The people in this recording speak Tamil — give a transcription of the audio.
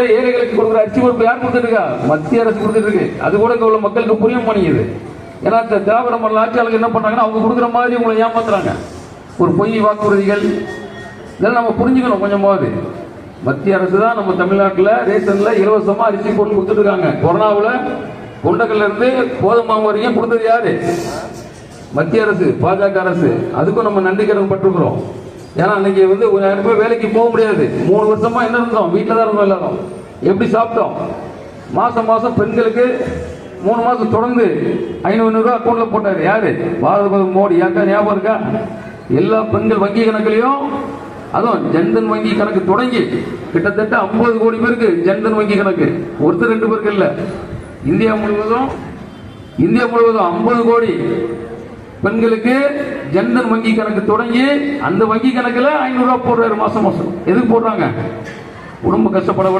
தமிழ்நாட்டில் ஏழைகளுக்கு கொடுக்குற அரிசி பொறுப்பு யார் கொடுத்துருக்கா? மத்திய அரசு கொடுத்துட்டு இருக்கு. அது கூட உள்ள மக்களுக்கு புரிய மாட்டேங்குது. ஏன்னா திராவிட மாடல் ஆட்சியாளர்கள் என்ன பண்றாங்கன்னா அவங்க கொடுக்குற மாதிரி உங்களை ஏமாத்துறாங்க. ஒரு பொய் வாக்குறுதிகள் இதெல்லாம் நம்ம புரிஞ்சுக்கணும் கொஞ்சமாவது. மத்திய அரசு தான் நம்ம தமிழ்நாட்டில் ரேஷன்ல இலவசமா அரிசி பொருள் கொடுத்துட்டு இருக்காங்க. கொரோனாவில் கொண்டகல்ல இருந்து கோதுமை வரைக்கும் கொடுத்தது யாரு? மத்திய அரசு, பாஜக அரசு. அதுக்கும் நம்ம நன்றி கடன் பட்டிருக்கிறோம். ஏன்னா அன்னைக்கு வந்து 1000 ரூபாய் வேலைக்கு போக முடியாது. 3 வருஷமா என்ன இருந்தோம்? வீட்டில் தான் இருந்தோம். எல்லாரும் எப்படி சாப்பிட்டோம்? மாசம் மாசம் பெண்களுக்கு 3 மாசம் தொடர்ந்து 500 ரூபாய் அக்கௌண்ட்ல போட்டாரு. யாரு? பாரத மோடி. யாருக்கா ஞாபகம் இருக்கா? எல்லா பெண்கள் வங்கி கணக்குலையும், அதுவும் ஜன்தன் வங்கி கணக்கு தொடங்கி கிட்டத்தட்ட 50 கோடி பேருக்கு ஜன்தன் வங்கி கணக்கு. ஒருத்தர் 2 பேருக்கு இல்ல, இந்தியா முழுவதும் 50 கோடி பெண்களுக்கு ஜன்தன் வங்கி கணக்கு தொடங்கி அந்த வங்கி கணக்குல 500 ரூபாய் போடுறாரு மாசம் மாசம். எதுக்கு போடுறாங்க? குடும்ப கஷ்டப்பட